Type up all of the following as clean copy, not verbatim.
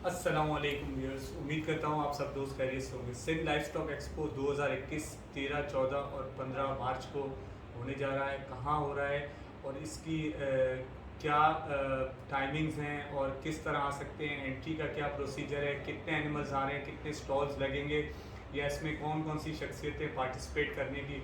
السلام علیکم ویئرس، امید کرتا ہوں آپ سب دوست خیریت سے ہوں گے۔ سندھ لائف اسٹاک ایکسپو 2021 13، 14 اور 15 مارچ کو ہونے جا رہا ہے۔ کہاں ہو رہا ہے اور اس کی کیا ٹائمنگز ہیں اور کس طرح آ سکتے ہیں، انٹری کا کیا پروسیجر ہے، کتنے اینیملز آ رہے ہیں، کتنے اسٹالز لگیں گے، یا اس میں کون کون سی شخصیتیں پارٹیسپیٹ کرنے کی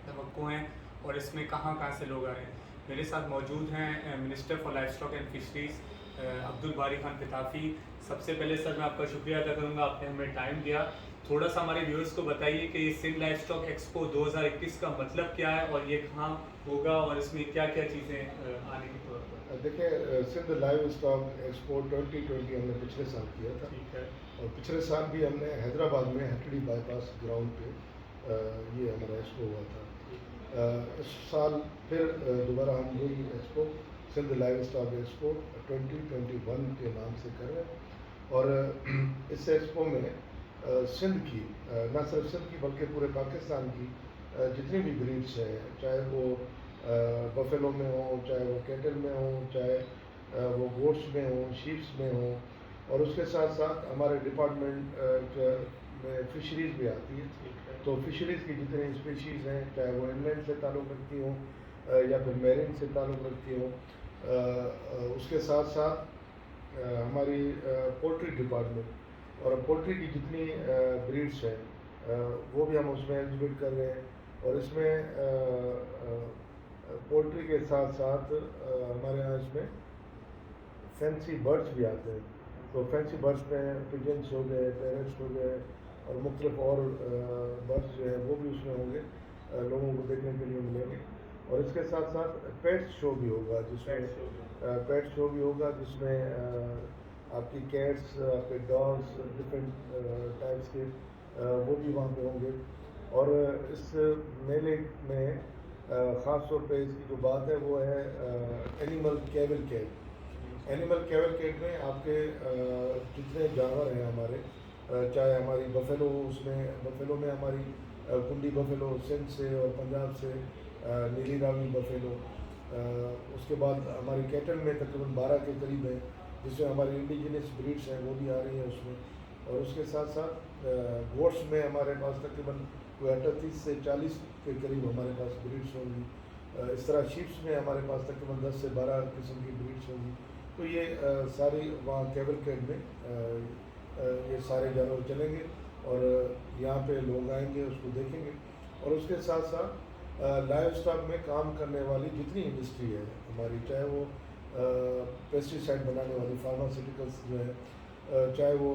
توقع ہیں، اور اس میں کہاں کہاں سے لوگ آ رہے ہیں۔ میرے ساتھ موجود ہیں minister for life stock and fisheries Abdul Bari Khan Pitafi. سب سے پہلے سر میں آپ کا شکریہ ادا کروں گا، آپ نے ہمیں ٹائم دیا۔ تھوڑا سا ہمارے ویورز کو بتائیے کہ یہ سندھ لائف اسٹاک ایکسپو 2021 کا مطلب کیا ہے اور یہ کہاں ہوگا اور اس میں کیا کیا چیزیں آنے کے طور پر۔ دیکھیں، سندھ لائیو اسٹاک ایکسپو 2020 ہم نے پچھلے سال کیا تھا، ٹھیک ہے، اور پچھلے سال بھی ہم نے حیدرآباد میں ہٹڑی بائی پاس گراؤنڈ پہ یہ ہمارا ایکسپو ہوا تھا۔ اس سال پھر دوبارہ ہم وہی expo Sindh live stock expo 2021 کے نام سے کر رہے ہیں، اور اس ایکسپو میں سندھ کی، نہ صرف سندھ کی بلکہ پورے پاکستان کی جتنی بھی بریڈس ہیں، چاہے وہ بفیلو میں ہوں، چاہے وہ کیٹل میں ہوں، چاہے وہ گوٹس میں ہوں، شیپس میں ہوں، اور اس کے ساتھ ساتھ ہمارے ڈپارٹمنٹ میں فشریز بھی آتی ہے۔ تو فشریز کی جتنی اسپیشیز ہیں، چاہے وہ انلینڈ سے تعلق رکھتی ہوں یا پھر میرین سے تعلق رکھتی ہوں، اس کے ساتھ ساتھ ہماری پولٹری ڈپارٹمنٹ اور پولٹری کی جتنی بریڈس ہیں وہ بھی ہم اس میں ایگزیبٹ کر رہے ہیں، اور اس میں پولٹری کے ساتھ ساتھ ہمارے یہاں اس میں فینسی برڈس بھی آتے ہیں۔ تو فینسی برڈس میں پجنس ہو گئے، پیرٹس ہو گئے، اور مختلف اور برڈس جو ہیں وہ بھی اس میں ہوں گے، لوگوں کو دیکھنے کے لیے ملیں گے۔ اور اس کے ساتھ ساتھ پیٹ شو بھی ہوگا، جس میں پیٹ شو بھی ہوگا جس میں آپ کی کیٹس، آپ کے ڈاگس، ڈفرینٹ ٹائپس کے وہ بھی وہاں پہ ہوں گے۔ اور اس میلے میں خاص طور پہ اس کی جو بات ہے وہ ہے اینیمل کیول کیٹ میں آپ کے جتنے جانور ہیں ہمارے، چاہے ہماری بفیلو، اس میں بفیلو میں ہماری کنڈی بفیلو سندھ سے اور پنجاب سے، نیلی راوی بفیلو، اس کے بعد ہماری کیٹل میں تقریباً 12 کے قریب ہیں، جس میں ہماری انڈیجنس بریڈس ہیں وہ بھی آ رہی ہیں اس میں۔ اور اس کے ساتھ ساتھ گوٹس میں ہمارے پاس تقریباً 38 سے 40 کے قریب ہمارے پاس بریڈس ہوں گی۔ اس طرح شیپس میں ہمارے پاس تقریباً 10 سے 12 قسم کی بریڈس ہوں گی۔ تو یہ ساری وہاں کیبل کیٹ میں یہ سارے جانور چلیں گے، اور یہاں پہ لوگ آئیں گے، اس کو دیکھیں گے۔ اور اس کے ساتھ ساتھ لائف اسٹاک میں کام کرنے والی جتنی انڈسٹری ہے ہماری، چاہے وہ پیسٹی سائڈ بنانے والی فارماسیوٹیکلس جو ہے، چاہے وہ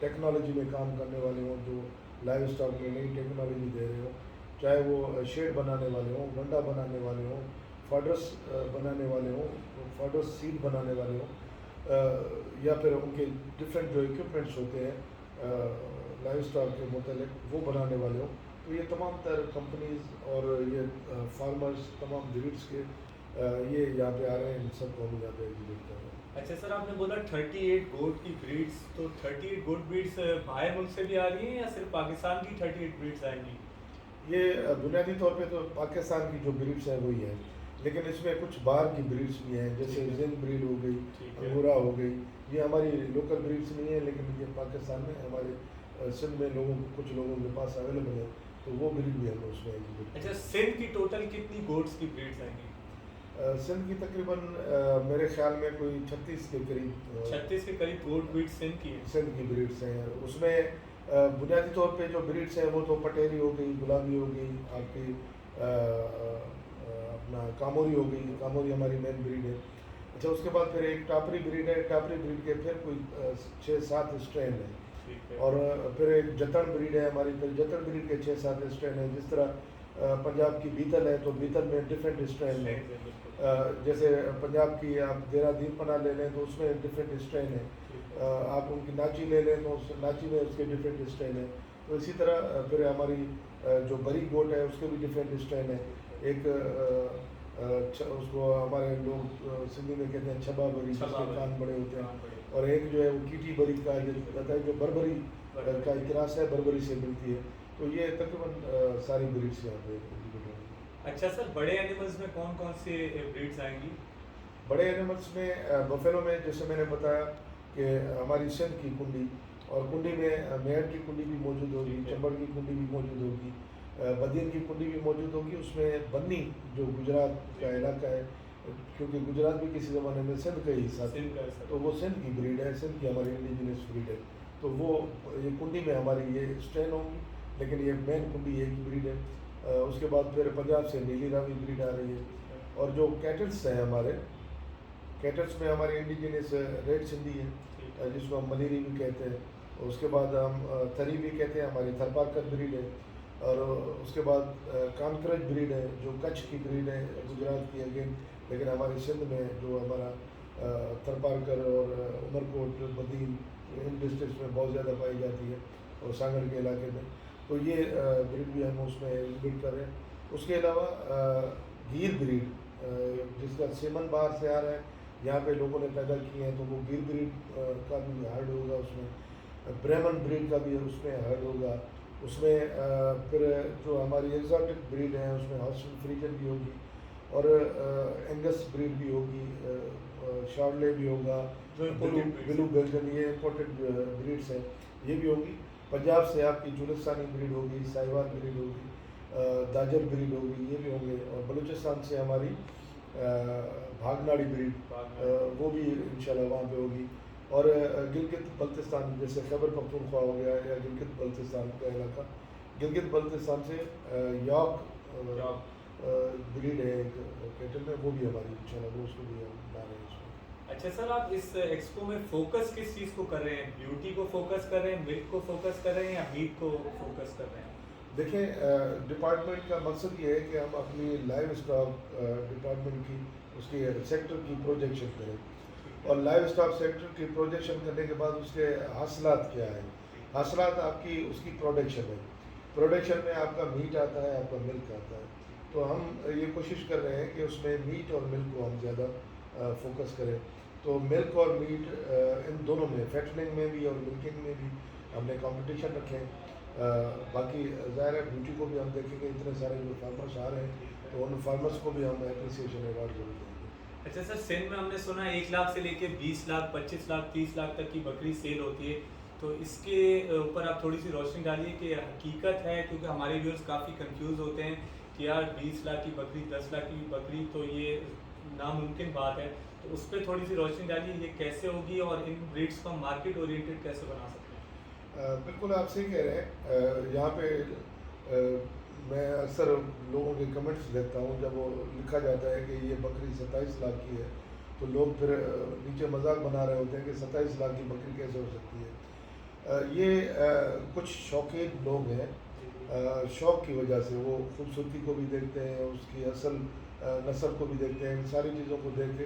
ٹیکنالوجی میں کام کرنے والے ہوں جو لائف اسٹاک میں نئی ٹیکنالوجی دے رہے ہوں، چاہے وہ شیڈ بنانے والے ہوں، گنڈا بنانے والے ہوں، فاڈرس بنانے والے ہوں، فاڈرس سیڈ بنانے والے ہوں، یا پھر ان کے ڈفرینٹ جو اکوپمنٹس ہوتے ہیں لائف اسٹاک کے متعلق وہ بنانے والے ہوں۔ تو یہ تمام تر کمپنیز اور یہ فارمرز تمام بریڈس کے یہ یہاں پہ آ رہے ہیں، ان سب کو ہم یہاں پہ ایگزیبٹ کر رہے ہیں۔ اچھا سر، آپ نے بولا 38 گوٹ کی بریڈس، تو 38 گوٹ بریڈس باہر ملک سے بھی آ رہی ہیں یا صرف پاکستان کی 38 بریڈس آئیں گی؟ یہ بنیادی طور پہ تو پاکستان کی جو بریڈس ہیں وہی ہیں، لیکن اس میں کچھ باہر کی بریڈس بھی ہیں، جیسے زند بریڈ ہو گئی، انگورا ہو گئی۔ یہ ہماری لوکل بریڈس نہیں ہیں، لیکن یہ پاکستان میں ہمارے سندھ میں کچھ لوگوں کے پاس اویلیبل ہے، تو وہ بریڈ بھی ہم اس میں ایگزیبٹ۔ اچھا، سندھ کی ٹوٹل کتنی گوٹس کی بریڈس آئیں گی؟ سندھ کی تقریباً میرے خیال میں کوئی 36 کے قریب 36 کے قریب گوٹ بریڈ سندھ کی ہیں۔ سندھ کی بریڈس ہیں۔ اس میں بنیادی طور پہ جو بریڈس ہیں وہ تو پٹیری ہو گئی، گلابی ہو گئی، آپ کی اپنا کاموری ہو گئی، کاموری ہماری مین بریڈ ہے۔ اچھا، اس کے بعد پھر ایک ٹاپری بریڈ ہے، ٹاپری بریڈ کے پھر کوئی 6-7 اسٹرین ہیں، اور پھر ایک جتن بریڈ ہے ہماری، پھر جتن بریڈ کے 6-7 اسٹرین ہیں۔ جس طرح پنجاب کی بیتل ہے تو بیتل میں ڈفرینٹ اسٹرین ہیں، جیسے پنجاب کی آپ دیرہ دیر پناہ لے لیں تو اس میں ڈفرینٹ اسٹرین ہیں، آپ ان کی ناچی لے لیں تو ناچی میں اس کے ڈفرینٹ اسٹرین ہیں۔ تو اسی طرح پھر ہماری جو بری گوٹ ہے اس کے بھی ڈفرینٹ اسٹرین ہیں۔ ایک اس کو ہمارے لوگ سندھی میں کہتے ہیں چھبا بری، جس کے کان بڑے ہوتے ہیں، اور ایک جو ہے وہ کیٹی بری کا کہتا ہے، جو بربری کا کراس ہے، بربری سے ملتی ہے۔ تو یہ تقریباً ساری بریڈس یہاں پہ۔ اچھا سر، بڑے اینیملز میں کون کون سے بریڈس آئیں گی؟ بڑے اینیملس میں بفیلو میں جیسے میں نے بتایا کہ ہماری سندھ کی کنڈی، اور کنڈی میں میڑ کی کنڈی بھی موجود ہوگی، چمبڑ کی کنڈی بھی موجود ہوگی، بدین کی کنڈی بھی موجود ہوگی. اس میں بنی جو گجرات کا علاقہ ہے، کیونکہ گجرات بھی کسی زمانے میں سندھ کا ہی حصہ تھی، تو وہ سندھ کی بریڈ ہے، سندھ کی ہماری انڈیجنس بریڈ ہے. تو وہ یہ کنڈی میں ہماری یہ اسٹرین ہوگی، لیکن یہ مین کنڈی ایک ہی بریڈ ہے. اس کے بعد پھر پنجاب سے نیلی راوی بریڈ آ رہی ہے. اور جو کیٹلس ہیں ہمارے، کیٹلس میں ہماری انڈیجنس ریڈ سندھی ہے، جس کو ہم ملیری بھی کہتے ہیں. اس کے بعد ہم تری بھی کہتے ہیں، ہماری تھرپارکر بریڈ ہے. اور اس کے بعد کانکرج بریڈ ہے جو کچھ کی بریڈ ہے گجرات کی اگین، لیکن ہمارے سندھ میں جو ہمارا تھرپارکر اور عمرکوٹ بدین ان ڈسٹرکٹس میں بہت زیادہ پائی جاتی ہے، اور سانگڑ کے علاقے میں. تو یہ بریڈ بھی ہم اس میں ایگزبٹ کر رہے ہیں. اس کے علاوہ گیر بریڈ جس کا سیمن باہر سے آ رہا ہے، یہاں پہ لوگوں نے پیدا کیے ہیں، تو وہ گیر بریڈ کا بھی ہرڈ ہوگا. اس میں بریمن بریڈ کا بھی اس میں ہرڈ ہوگا. اس میں پھر جو ہماری ایگزاٹک بریڈ ہیں اس میں ہاسٹل فریجن بھی ہوگی، اور اینگس بریڈ بھی ہوگی، شارلے بھی ہوگا، بلو بیلجن، یہ امپورٹڈ بریڈس ہیں، یہ بھی ہوگی. پنجاب سے آپ کی چولستانی بریڈ ہوگی، ساہیوال بریڈ ہوگی، داجر بریڈ ہوگی، یہ بھی ہوں گے. اور بلوچستان سے ہماری بھاگناڑی بریڈ، وہ بھی انشاءاللہ وہاں پہ ہوگی. اور گلگت بلتستان جیسے خیبر پختونخوا ہو گیا، یا گلگت بلتستان کا علاقہ، گلگت بلتستان سے یاک بریڈ ہے ایک کیٹل میں، وہ بھی ہماری انشاءاللہ، وہ اس کو بھی ہم لا رہے ہیں اس میں. اچھا سر، آپ اس ایکسپو میں فوکس کس چیز کو کر رہے ہیں؟ بیوٹی کو فوکس کر رہے ہیں، ملک کو فوکس کر رہے ہیں، یا میٹ کو فوکس کر رہے ہیں؟ دیکھیں، ڈپارٹمنٹ کا مقصد یہ ہے کہ ہم اپنی لائیو اسٹاک ڈپارٹمنٹ کی، اس کی سیکٹر کی پروجیکشن کریں. اور لائیو اسٹاک سیکٹر کی پروجیکشن کرنے کے بعد اس کے حاصلات کیا ہیں. حاصلات آپ کی اس کی پروڈکشن ہے. پروڈکشن میں آپ کا میٹ آتا ہے، آپ کا ملک آتا ہے. تو ہم یہ کوشش کر رہے ہیں کہ اس میں میٹ اور ملک کو ہم زیادہ فوکس کریں. تو ملک اور میٹ ان دونوں میں، فیٹنگ میں بھی اور ملکنگ میں بھی ہم نے کمپٹیشن رکھے ہیں. باقی ظاہر ہے بیوٹی کو بھی ہم دیکھیں گے، اتنے سارے جو فارمرس آ رہے ہیں تو ان فارمرس کو بھی ہم اپریسیشن ایوارڈ ضرور دیں گے. اچھا سر، سندھ میں ہم نے سنا 1 لاکھ سے لے کے 20 لاکھ 25 لاکھ 30 لاکھ تک کی بکری سیل ہوتی ہے، تو اس کے اوپر آپ تھوڑی سی روشنی ڈالیے کہ حقیقت ہے، کیونکہ ہمارے ویورز کافی کنفیوز ہوتے ہیں کہ یار 20 لاکھ کی بکری، 10 لاکھ کی بکری، تو یہ ناممکن بات ہے. تو اس پہ تھوڑی سی روشنی ڈالیے، یہ کیسے ہوگی اور ان بریڈس کو مارکیٹ اورینٹیڈ کیسے بنا سکتے ہیں؟ بالکل آپ صحیح کہہ رہے ہیں. یہاں پہ میں اکثر لوگوں کے کمنٹس دیکھتا ہوں، جب وہ لکھا جاتا ہے کہ یہ بکری 27 لاکھ کی ہے، تو لوگ پھر نیچے مذاق بنا رہے ہوتے ہیں کہ 27 لاکھ کی بکری کیسے ہو سکتی ہے. یہ کچھ شوقین لوگ ہیں، شوق کی وجہ سے وہ خوبصورتی کو بھی دیکھتے ہیں، اس کی اصل نسل کو بھی دیکھتے ہیں، ان ساری چیزوں کو دیکھ کے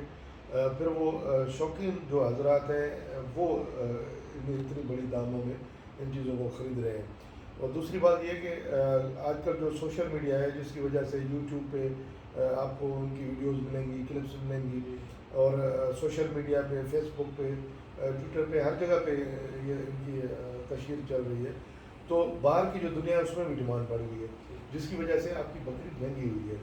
پھر وہ شوقین جو حضرات ہیں وہ اتنی بڑی داموں میں ان چیزوں کو خرید رہے ہیں. اور دوسری بات یہ کہ آج کل جو سوشل میڈیا ہے، جس کی وجہ سے یوٹیوب پہ آپ کو ان کی ویڈیوز ملیں گی، کلپس ملیں گی، اور سوشل میڈیا پہ، فیس بک پہ، ٹویٹر پہ، ہر جگہ پہ یہ ان کی تشہیر چل رہی ہے. تو باہر کی جو دنیا ہے اس میں بھی ڈیمانڈ بڑھ گئی ہے، جس کی وجہ سے آپ کی بکری مہنگی ہوئی ہے.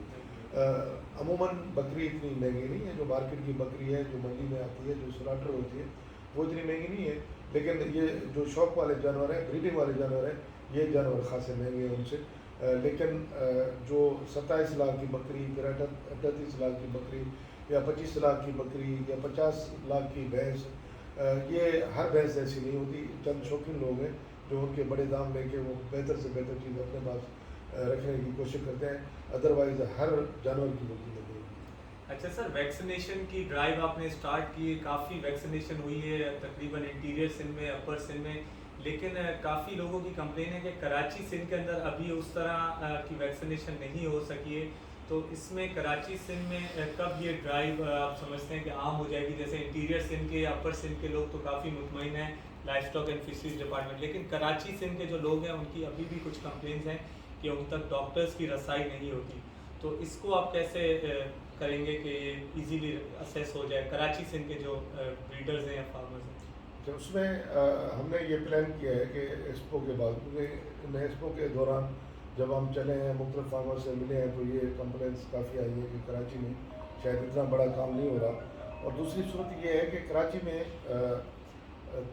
عموماً بکری اتنی مہنگی نہیں ہے، جو مارکیٹ کی بکری ہے، جو منڈی میں آتی ہے، جو سلاٹر ہوتی ہے، وہ اتنی مہنگی نہیں ہے. لیکن یہ جو شوق والے جانور ہیں، بریڈنگ والے جانور ہیں، یہ جانور خاصے مہنگے ہیں ان سے. لیکن جو 27 لاکھ کی بکری، پھر 38 لاکھ کی بکری، یا 25 لاکھ کی بکری، یا 50 لاکھ کی بھینس، یہ ہر بھینس ایسی نہیں ہوتی. چند شوقین لوگ ہیں جو ان کے بڑے دام لے کے وہ بہتر سے بہتر چیز اپنے پاس رکھنے کی کوشش کرتے ہیں. ادروائز ہر جانور کی بکری لگے. اچھا سر، ویکسینیشن کی ڈرائیو آپ نے اسٹارٹ کی ہے، کافی ویکسینیشن ہوئی ہے تقریباً انٹیریئر سندھ میں، اپر سندھ میں، لیکن کافی لوگوں کی کمپلین ہے کہ کراچی سندھ کے اندر ابھی اس طرح کی ویکسینیشن نہیں ہو سکی ہے. تو اس میں کراچی سندھ میں کب یہ ڈرائیو آپ سمجھتے ہیں کہ عام ہو جائے گی؟ جیسے انٹیریئر سندھ کے یا اپر سندھ کے لوگ تو کافی مطمئن ہیں، life stock and fisheries department, لیکن کراچی سندھ کے جو لوگ ہیں ان کی ابھی بھی کچھ کمپلینس ہیں کہ ان تک ڈاکٹرز کی رسائی نہیں ہوتی. تو اس کو آپ کیسے کریں گے کہ یہ ایزیلی اسیس ہو جائے کراچی سندھ کے جو بریڈرز ہیں یا فارمرز ہیں؟ اس میں ہم نے یہ پلان کیا ہے کہ ایکسپو کے بعد، کیونکہ ایکسپو کے دوران جب ہم چلے ہیں، مختلف فارمر سے ملے ہیں، تو یہ کمپلینس کافی آئی ہے کہ کراچی میں شاید اتنا بڑا کام نہیں ہو رہا. اور دوسری صورت یہ ہے کہ کراچی میں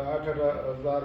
8,000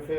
FA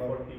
940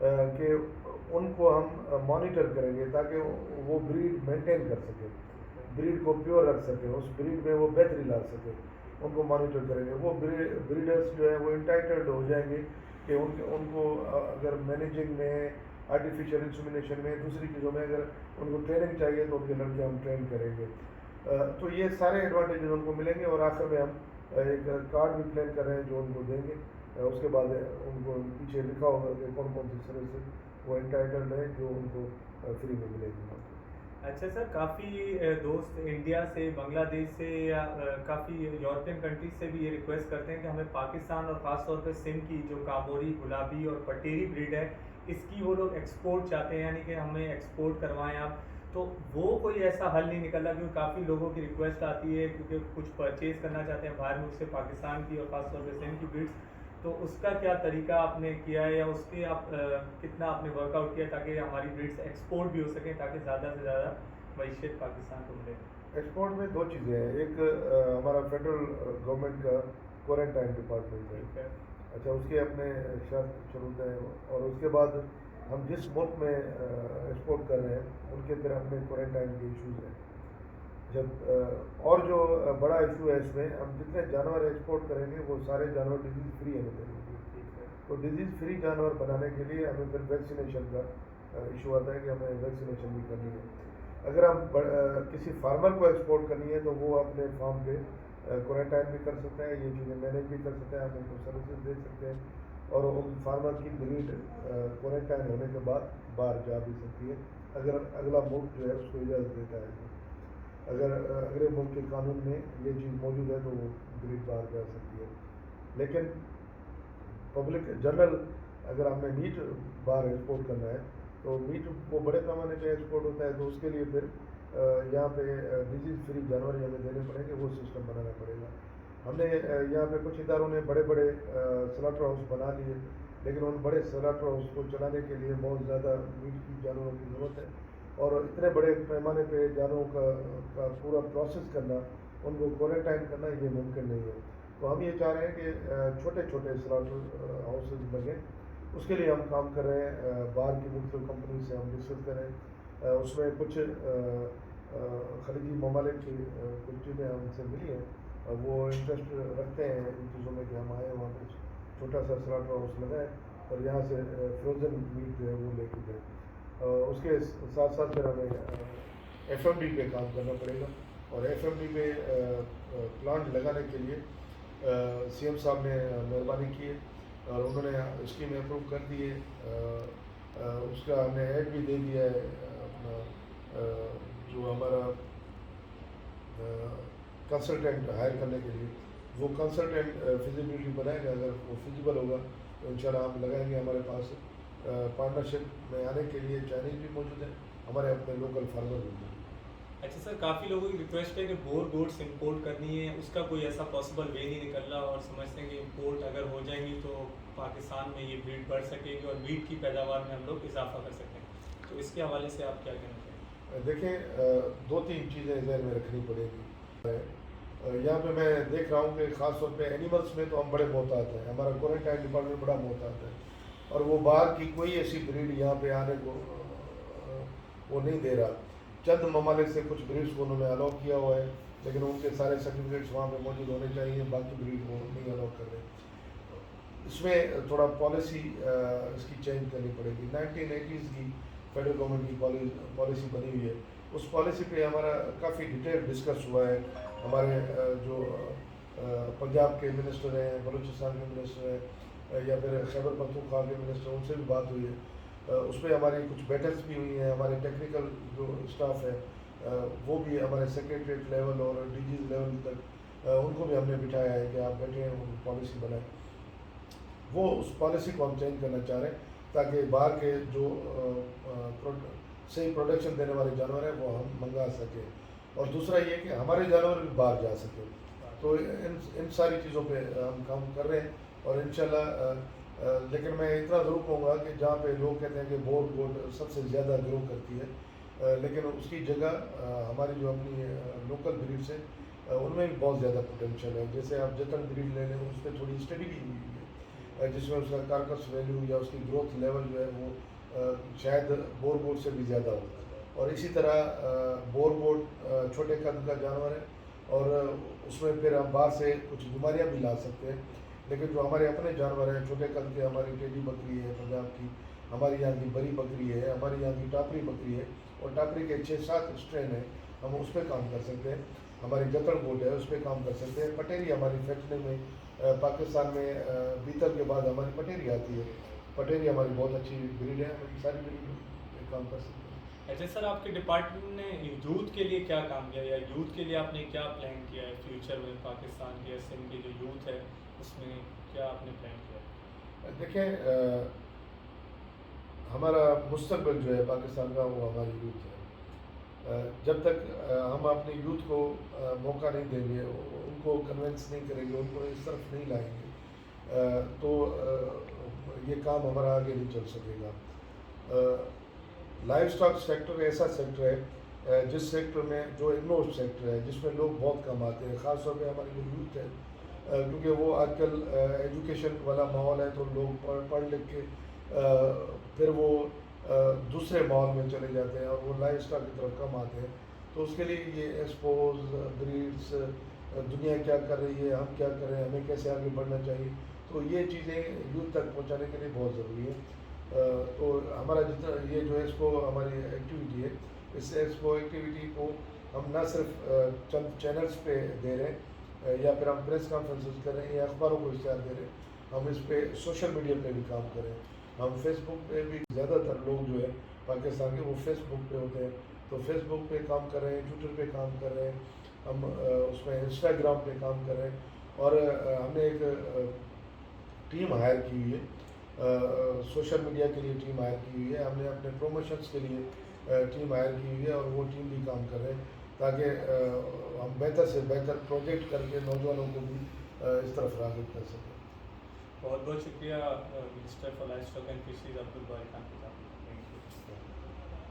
کہ ان کو ہم مانیٹر کریں گے تاکہ وہ بریڈ مینٹین کر سکے, بریڈ کو پیور رکھ سکے, اس بریڈ میں وہ بہتری لا سکے, ان کو مانیٹر کریں گے. وہ بریڈرس جو ہے وہ انٹائٹلڈ ہو جائیں گے کہ ان کو اگر مینیجنگ میں, آرٹیفیشیل انسیمینیشن میں, دوسری چیزوں میں اگر ان کو ٹریننگ چاہیے تو ان کے لڑکے ہم ٹرین کریں گے. تو یہ سارے ایڈوانٹیجز ان کو ملیں گے, اور آخر میں ہم ایک کارڈ بھی پلان کر رہے ہیں جو ان کو دیں گے. اس کے بعد ان کو پیچھے لکھا ہوگا کہ کون کون سی سروسز وہ انٹائٹلڈ ہیں جو ان کو فری میں ملے گی. اچھا سر, کافی دوست انڈیا سے, بنگلہ دیش سے یا کافی یورپین کنٹریز سے بھی یہ ریکویسٹ کرتے ہیں کہ ہمیں پاکستان اور خاص طور پہ سندھ کی جو کاموری, گلابی اور پٹیری بریڈ ہے اس کی وہ لوگ ایکسپورٹ چاہتے ہیں, یعنی کہ ہمیں ایکسپورٹ کروائیں آپ. تو وہ کوئی ایسا حل نہیں نکل رہا, کیونکہ کافی لوگوں کی ریکویسٹ آتی ہے کیونکہ کچھ پرچیز کرنا چاہتے ہیں باہر ملک سے پاکستان کی اور خاص طور پہ سندھ کی بریڈس. تو اس کا کیا طریقہ آپ نے کیا ہے, یا اس کے آپ کتنا آپ نے ورک آؤٹ کیا تاکہ ہماری بریڈس ایکسپورٹ بھی ہو سکیں تاکہ زیادہ سے زیادہ معیشت پاکستان کو ملے؟ ایکسپورٹ میں دو چیزیں ہیں. ایک ہمارا فیڈرل گورنمنٹ کا کوارنٹائن ڈپارٹمنٹ ہے, اچھا اس کے اپنے شرط شروط ہیں, اور اس کے بعد ہم جس ملک میں ایکسپورٹ کر رہے ہیں ان کے پھر اپنے کوارنٹائن کے ایشوز ہیں. جب اور جو بڑا ایشو ہے اس میں, ہم جتنے جانور ایکسپورٹ کریں گے وہ سارے جانور ڈیزیز فری ہمیں کریں گے. تو ڈیزیز فری جانور بنانے کے لیے ہمیں پھر ویکسینیشن کا ایشو آتا ہے کہ ہمیں ویکسینیشن بھی کرنی ہے. اگر ہم کسی فارمر کو ایکسپورٹ کرنی ہے تو وہ اپنے فارم پہ کوارنٹائن بھی کر سکتا ہے, یہ چیزیں مینیج بھی کر سکتے ہیں, ہم ان کو سروسز دے سکتے ہیں, اور ان فارمر کی بریڈ کوارنٹائن ہونے کے بعد باہر جا بھی سکتی ہے اگر اگلا ملک جو ہے اس کو اجازت دیتا ہے. اگر اگلے ملک کے قانون میں یہ چیز موجود ہے تو وہ بریڈ باہر جا سکتی ہے. لیکن پبلک جنرل اگر ہم نے میٹ باہر ایکسپورٹ کرنا ہے تو میٹ وہ بڑے پیمانے پہ ایکسپورٹ ہوتا ہے, تو اس کے لیے پھر یہاں پہ ڈیزیز فری جانور ہمیں دینے پڑیں گے, وہ سسٹم بنانا پڑے گا. ہم نے یہاں پہ کچھ اداروں نے بڑے بڑے سلاٹر ہاؤس بنا لیے, لیکن ان بڑے سلاٹر ہاؤس کو چلانے کے لیے بہت زیادہ میٹ کی جانوروں کی ضرورت ہے, اور اتنے بڑے پیمانے پہ جانوروں کا پورا پروسیس کرنا, ان کو کوارنٹائن کرنا یہ ممکن نہیں ہے. تو ہم یہ چاہ رہے ہیں کہ چھوٹے چھوٹے سلاٹر ہاؤسز بنیں. اس کے لیے ہم کام کر رہے ہیں, باہر کی مختلف کمپنی سے ہم ڈسکس کر رہے ہیں. اس میں کچھ خلیجی ممالک کی کچھ چیزیں ہم سے ملی ہیں, وہ انٹرسٹ رکھتے ہیں ان چیزوں میں کہ ہم آئیں وہاں کچھ چھوٹا سا سلاٹر ہاؤس لگائیں اور یہاں سے فروزن میٹ جو ہے وہ لے کے جائیں. اس کے ساتھ ساتھ پھر ہمیں ایف ایم ڈی پہ کام کرنا پڑے گا, اور ایف ایم ڈی پہ پلانٹ لگانے کے لیے سی ایم صاحب نے مہربانی کی ہے اور انہوں نے اسکیم اپروو کر دی ہے. اس کا ہم نے ایڈ بھی دے دیا ہے اپنا جو ہمارا کنسلٹینٹ ہائر کرنے کے لیے, وہ کنسلٹینٹ فیزیبلٹی بنائے گا. اگر وہ فیزیبل ہوگا تو انشاءاللہ ہم لگائیں گے. ہمارے پاس پارٹنرشپ میں آنے کے لیے چائنیز بھی موجود ہیں, ہمارے اپنے لوکل فارمر بھی موجود ہیں. اچھا سر, کافی لوگوں کی ریکویسٹ ہے کہ بور گوڈس امپورٹ کرنی ہے, اس کا کوئی ایسا پاسبل وے نہیں نکل رہا, اور سمجھتے ہیں کہ امپورٹ اگر ہو جائیں گی تو پاکستان میں یہ بریڈ بڑھ سکے گی اور میٹ کی پیداوار میں ہم لوگ اضافہ کر سکتے ہیں. تو اس کے حوالے سے آپ کیا کہنا چاہیں؟ دیکھیں, دو تین چیزیں ذہن میں رکھنی پڑے گی. یہاں پہ میں دیکھ رہا ہوں کہ خاص طور پہ اینیملس میں تو ہم بڑے محتاط ہیں, ہمارا کوارنٹائن ڈپارٹمنٹ بڑا محتاط ہے, اور وہ باہر کی کوئی ایسی بریڈ یہاں پہ آنے کو وہ نہیں دے رہا. چند ممالک سے کچھ بریڈس کو انہوں نے الاؤ کیا ہوا ہے, لیکن ان کے سارے سرٹیفکیٹس وہاں پہ موجود ہونے چاہیے, باقی بریڈ کو نہیں الاؤ کر رہے. اس میں تھوڑا پالیسی اس کی چینج کرنی پڑے گی. 1980s کی فیڈرل گورنمنٹ کی پالیسی بنی ہوئی ہے, اس پالیسی پہ ہمارا کافی ڈیٹیل ڈسکس ہوا ہے. ہمارے جو پنجاب کے منسٹر ہیں, بلوچستان کے منسٹر ہیں, یا پھر خیبر پختونخوا کے منسٹر, ان سے بھی بات ہوئی ہے. اس پہ ہماری کچھ بیٹھکس بھی ہوئی ہیں. ہمارے ٹیکنیکل جو اسٹاف ہے وہ بھی ہمارے سیکریٹریٹ لیول اور ڈی جیز لیول تک ان کو بھی ہم نے بٹھایا ہے کہ آپ بیٹھیں ان پالیسی بنائیں. وہ اس پالیسی کو ہم چینج کرنا چاہ رہے ہیں تاکہ باہر کے جو صحیح پروڈکشن دینے والے جانور ہیں وہ ہم منگا سکیں, اور دوسرا یہ کہ ہمارے جانور بھی باہر جا سکیں. تو ان ساری چیزوں پہ ہم کام کر رہے ہیں, اور انشاءاللہ لیکن میں اتنا ضرور کہوں گا کہ جہاں پہ لوگ کہتے ہیں کہ بور گوٹ سب سے زیادہ گرو کرتی ہے, لیکن اس کی جگہ ہماری جو اپنی لوکل بریڈس ہیں ان میں بھی بہت زیادہ پوٹینشیل ہے. جیسے آپ جتن بریڈ لے لیں, اس پہ تھوڑی اسٹڈی بھی ہوئی ہے, جس میں اس کا کارکس ویلیو یا اس کی گروتھ لیول جو ہے وہ شاید بور گوٹ سے بھی زیادہ ہو. اور اسی طرح بور گوٹ چھوٹے قد کا جانور ہے اور اس میں پھر ہم باہر سے کچھ بیماریاں بھی لا سکتے ہیں. لیکن جو ہمارے اپنے جانور ہیں چھوٹے قد کے, ہماری ٹیڈی بکری ہے پنجاب کی, ہماری یہاں کی بری بکری ہے, ہماری یہاں کی ٹاپری بکری ہے, اور ٹاپری کے 6-7 اسٹرین ہیں, ہم اس پہ کام کر سکتے ہیں. ہماری جتڑ گوٹ ہے اس پہ کام کر سکتے ہیں. پٹیری ہماری فیکٹری میں پاکستان میں بیتل کے بعد ہماری پٹیری آتی ہے. پٹیری ہماری بہت اچھی بریڈ ہے, ہم ساری بریڈ پہ کام کر سکتے ہیں. اچھا سر, آپ کے ڈپارٹمنٹ نے یوتھ کے لیے کیا کام کیا یا یوتھ کے لیے آپ نے کیا پلان کیا ہے فیوچر میں؟ پاکستان کے سندھ کی جو یوتھ ہے اس میں کیا آپ نے پلان کیا ہے؟ دیکھیں, ہمارا مستقبل جو ہے پاکستان کا وہ ہماری یوتھ ہے. جب تک ہم اپنی یوتھ کو موقع نہیں دیں گے, ان کو کنونس نہیں کریں گے, ان کو اس طرف نہیں لائیں گے, تو یہ کام ہمارا آگے نہیں چل سکے گا. لائف اسٹاک سیکٹر ایسا سیکٹر ہے جس سیکٹر میں جو اگنور سیکٹر ہے, جس میں لوگ بہت کم آتے ہیں, خاص طور پہ ہماری جو یوتھ ہے, کیونکہ وہ آج کل ایجوکیشن والا ماحول ہے, تو لوگ پڑھ لکھ کے پھر وہ دوسرے ماحول میں چلے جاتے ہیں اور وہ لائف اسٹاک کی طرف کم آتے ہیں. تو اس کے لیے یہ ایکسپوز, بریڈس, دنیا کیا کر رہی ہے, ہم کیا کریں, ہمیں کیسے آگے بڑھنا چاہیے, تو یہ چیزیں یوتھ تک پہنچانے کے لیے بہت ضروری ہے. تو ہمارا جتنا یہ جو ایکسپو ہماری ایکٹیویٹی ہے, اس ایکسپو ایکٹیویٹی کو ہم نہ صرف چند چینلز پہ دے رہے ہیں یا پھر ہم پریس کانفرنسز کر رہے ہیں یا اخباروں کو اشتہار دے رہے ہیں, ہم اس پہ سوشل میڈیا پہ بھی کام کریں. ہم فیس بک پہ بھی, زیادہ تر لوگ جو ہے پاکستان کے وہ فیس بک پہ ہوتے ہیں, تو فیس بک پہ کام کر رہے ہیں, ٹویٹر پہ کام کر رہے ہیں, ہم اس میں انسٹاگرام پہ کام کر رہے ہیں. اور ہم نے ایک ٹیم ہائر کی ہوئی ہے, سوشل میڈیا کے لیے ٹیم ہائر کی ہوئی ہے, ہم نے اپنے پروموشنس کے لیے ٹیم ہائر کی ہوئی ہے, اور وہ ٹیم بھی کام کر رہے ہیں تاکہ ہم بہتر سے بہتر پروجیکٹ کر کے نوجوانوں کو بھی اس طرف راغب کر سکیں. بہت بہت شکریہ minister for life stock and fisheries Abdul Bari Khan صاحب.